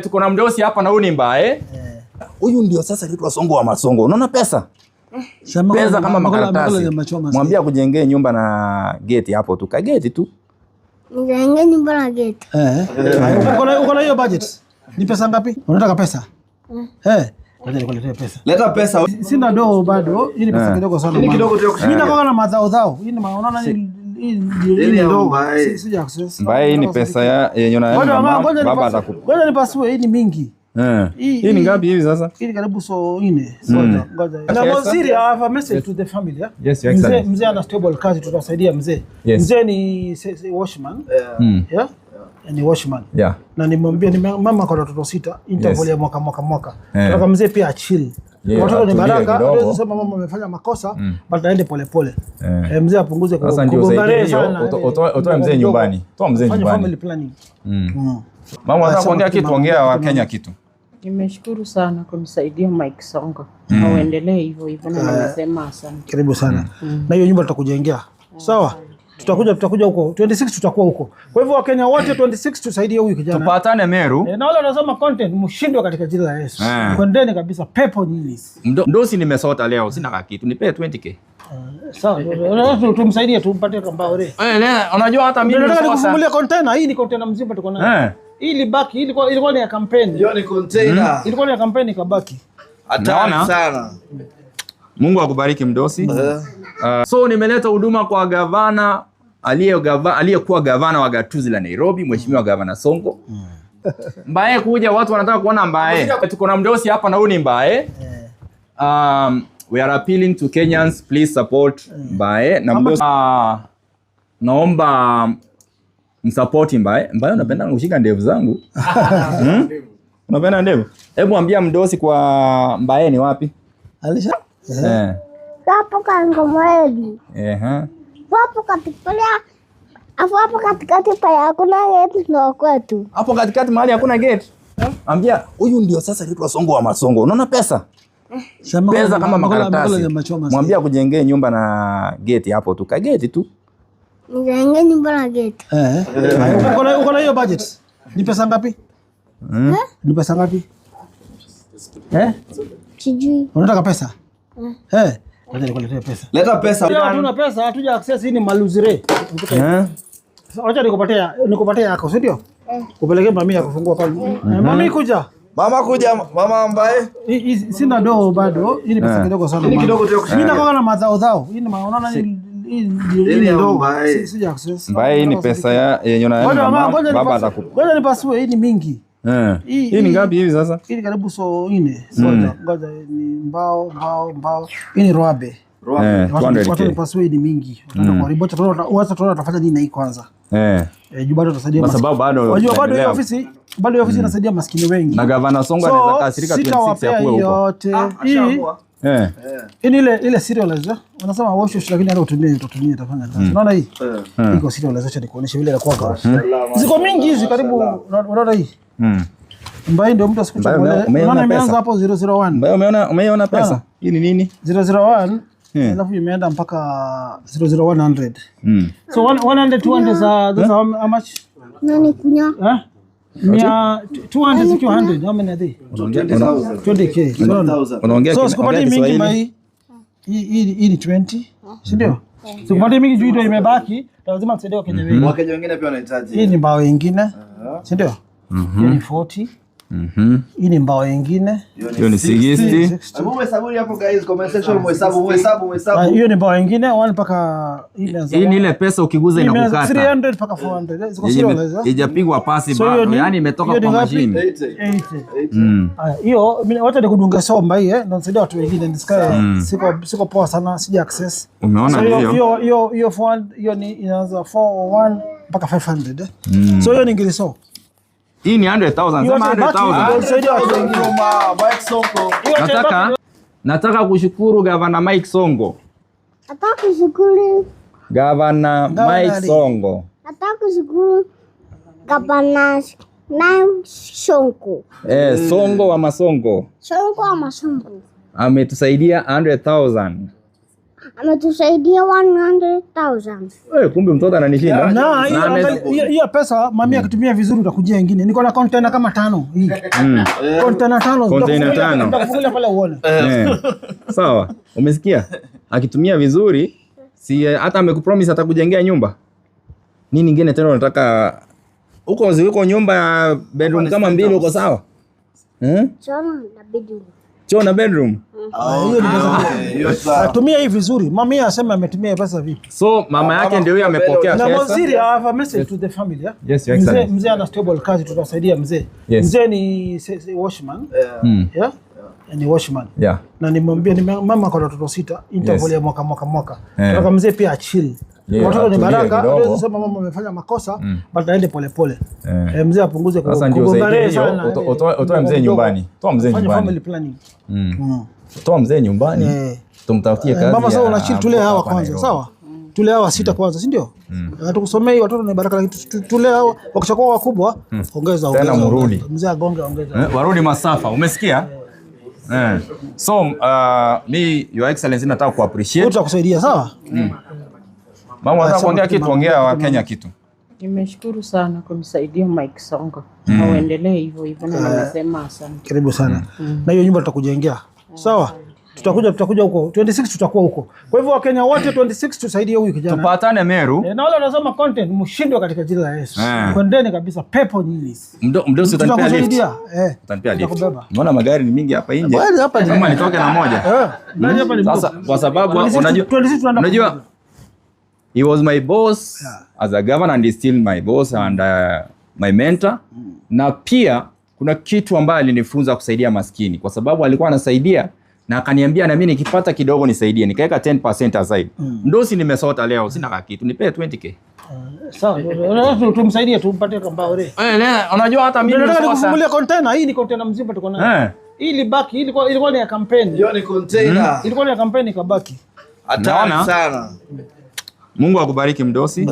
Tuko na mdosi hapa na huyu ni Mbae. Huyu ndio sasa anaitwa Songo wa Masongo. Unaona pesa? Pesa kama makaratasi. Mwambia kujengea nyumba na gate hapo tu. Ka gate tu. Nijenge nyumba na gate. Uko na hiyo budget? Ni pesa ngapi? Unataka pesa? Ngoja nikuletee pesa. Leta pesa. Sina doo bado. Hii ni pesa kidogo sana. Ni kidogo tu. Mimi nakuwa na madhao. Hii ni unaona hii ndio. Sija access. Mbae, hii ni pesa yenye unaenda baba atakupa. Ngoja nipasue, hii ni mingi. Hii ni ngapi hivi sasa? Hii karibu so 4. Ngoja. Na mzee, I have a message to the family. Yes, your excellency. Mzee ana stable kazi, tutasaidia mzee. Mzee ni washman. Yeah. Ni washman. Yeah. Na nimwambia mama kwa watoto 6, interval ya mwaka. Nataka mzee pia achill. Watoto ni baraka, ndio sema mama amefanya makosa, but aende polepole. Mzee apunguze kugombana sana. Utoe mzee nyumbani. Toa mzee nyumbani. Family planning. Mama anataka kuongea kitu, ongea wa Kenya kitu. Nimeshukuru sana kunisaidia Mike Songo. Na uendelee hivyo na nimesema asante. Karibu sana. Na hiyo nyumba tutakujengea. Sawa? Tutakuja huko. 26 tutakuwa huko. Kwa hivyo Wakenya wote 26 tusaidie huyu kijana. Tupatane Meru. Na wale wanasoma content mshindwe katika jina la Yesu. Kwendeni kabisa pepo nyinyi. Ndosi nimesota leo, sina kitu. Nipe 20k. Sawa. Tumsaidie tumpatie kambao ile. Unajua hata mimi nataka nikufungulia container. Hii ni container mzima tuko nayo. Hii ilibaki, ilikuwa ni ya campaign. Hiyo ni container. Ilikuwa ni ya campaign ikabaki. Hatari sana. Mungu akubariki mdosi. So nimeleta huduma kwa gavana aliyekuwa gavana wa gatuzi la Nairobi, Mheshimiwa Gavana Songo. Mbae kuja, watu wanataka kuona Mbae. Tuko na mdosi hapa na huyu ni Mbae. We are appealing to Kenyans, please support Mbae. Na mdosi naomba msupport Mbae. Mbae, unapenda kushika ndevu zangu? Unapenda ndevu? Hebu ambia mdosi kwa Mbae ni wapi? Alisha? Hapo Kangomweli. Hapo katikati pa hakuna gate na kwetu. Hapo katikati mahali hakuna gate. Ambia huyu ndio sasa anaitwa Songo wa Masongo. Unaona pesa? Pesa kama makaratasi. Mwambia kujengea nyumba na gate hapo tu. Ka gate tu. Nijenge nyumba na gate. Uko na hiyo budget? Ni pesa ngapi? Ni pesa ngapi? Sijui. Unataka pesa? Ngoja nikuletee pesa. Leta pesa. Hatuna pesa, hatuja access, hii ni maluzire. Acha nikupatie yako, si ndio? Upeleke mami ya kufungua pale. Mami kuja. Mama kuja, mama Mbae. Sina doo bado. Hii ni pesa kidogo sana. Ni kidogo tu. Mimi nakuwa na madhao. Hii ni unaona hii ndio. Sija access. Mbae, hii ni pesa yenye unaenda baba atakupa. Ngoja nipasue, hii ni mingi. Hii ni ngapi hivi sasa? Hii karibu so 4. Ngoja ni mbao. Hii ni roabe. Watu nipasue, ni mingi. Tunataka kuribota, tunaona tutafanya nini na hii kwanza. Bado tutasaidia. Kwa sababu bado hiyo ofisi inasaidia maskini wengi. Na Gavana Songo anaweza kasirika 26 ya kuwe huko. Hii ile serializer. Wanasema wash lakini hata utumie utafanya kazi. Unaona hii? Iko serializer, acha nikuoneshe vile inakuwa. Ziko mingi hizi karibu, unaona hii? Mbae ndio mtu asikuchukua. Unaona imeanza hapo 001. Mbae, umeona pesa? Hii ni nini? 001. Alafu imeenda mpaka 00100. So 100 200 those how much? Nani kunya? 200 zikiwa 100, how many are they? 20k. Unaongea so sikupatie mingi mai. Hii ni 20, si ndio? Sikupatie mingi juu ndio imebaki, lazima tusaidie Wakenya wengi. Wakenya wengine pia wanahitaji. Hii ni mbao nyingine, si ndio? Hii ni 40. Hii ni mbao nyingine. Hiyo ni 60. Hebu hesabu hapo guys, comment section muhesabu. Hiyo ni mbao nyingine 1 mpaka hii ni ile pesa ukiguza inakukata. 300 mpaka 400. Ziko serious. Haijapigwa pasi bado. Yaani imetoka kwa mashine. 80. Hiyo wacha nikudunge somba hii ndio nisaidia watu wengine nisikae siko poa sana, sija access. Umeona hiyo? Hiyo hiyo ni inaanza 401 mpaka 500. So hiyo ni ngiliso. Hii ni 100,000. Sema 100,000. Nataka kushukuru Gavana Mike Songo. Nataka kushukuru Gavana Mike Songo. Nataka kushukuru Gavana Mike Songo. Songo wa Masongo. Songo wa Masongo. Ametusaidia 100,000. ametusaidia 100,000. Kumbe mtoto ananishinda. Na hiyo pesa mami akitumia vizuri utakujia ingine. Niko na container kama 5 hii. Container 5. Container 5. Nitakufungulia pale uone. Sawa. Umesikia? Akitumia vizuri si hata amekupromise atakujengea nyumba. Nini nyingine tena unataka? Uko nyumba ya bedroom kama 2 uko sawa? Choo na bedroom. Hiyo ni pesa. Tumia hii vizuri. Mami asema ametumia pesa vipi? So mama yake ndio huyo amepokea pesa. Na waziri, I have a message to the family. Yes, your excellency. Mzee ana stable kazi, tutasaidia mzee. Mzee ni washman. Yeah. Ni washman. Yeah. Na nimwambia mama kwa watoto 6, interval ya mwaka. Nataka mzee pia achill. Watoto ni baraka, hawezi sema mama amefanya makosa, but aende polepole. Mzee apunguze kugombana sana. Utoe mzee nyumbani. Toa mzee nyumbani. Family planning. Toa mzee nyumbani. Tumtafutie kazi. Mama sasa unachill, tule hawa kwanza, sawa? Tule hawa 6 kwanza, si ndio? Tukusomei watoto ni baraka, lakini tule hawa wakishakuwa wakubwa, ongeza. Tena mrudi. Mzee agonge ongeza. Warudi masafa, umesikia? So, me your excellency nataka ku appreciate. Tutakusaidia, sawa? Mama unataka kuongea kitu, ongea wa Kenya kitu. Nimeshukuru sana kunisaidia Mike Songa. Na uendelee hivyo na nimesema asante. Karibu sana. Na hiyo nyumba tutakujengea. Sawa? Tutakuja huko. 26 tutakuwa huko. Kwa hivyo Wakenya wote 26 tusaidie huyu kijana. Tupatane Meru. Na wale wanasema content mshindwe katika jina la Yesu. Kwendeni kabisa pepo nyinyi. Mdosi utanipea lift. Utanipea lift. Unaona magari ni mingi hapa nje. Kama nitoke na moja. Sasa kwa sababu unajua he was my boss as a governor and is still my boss and my mentor. Na pia kuna kitu ambayo alinifunza kusaidia maskini kwa sababu alikuwa anasaidia na akaniambia na mimi nikipata kidogo nisaidie, nikaweka 10% aside. Mdosi nimesota leo, sina kitu, nipe 20k. Sawa, tumsaidie tumpatie kambao ile. Unajua hata mimi nataka nikufungulia container, hii ni container mzima tuko nayo. Hii libaki, ilikuwa ni ya campaign. Hiyo ni container. Ilikuwa ni ya campaign kabaki. Hatari sana. Mungu akubariki mdosi.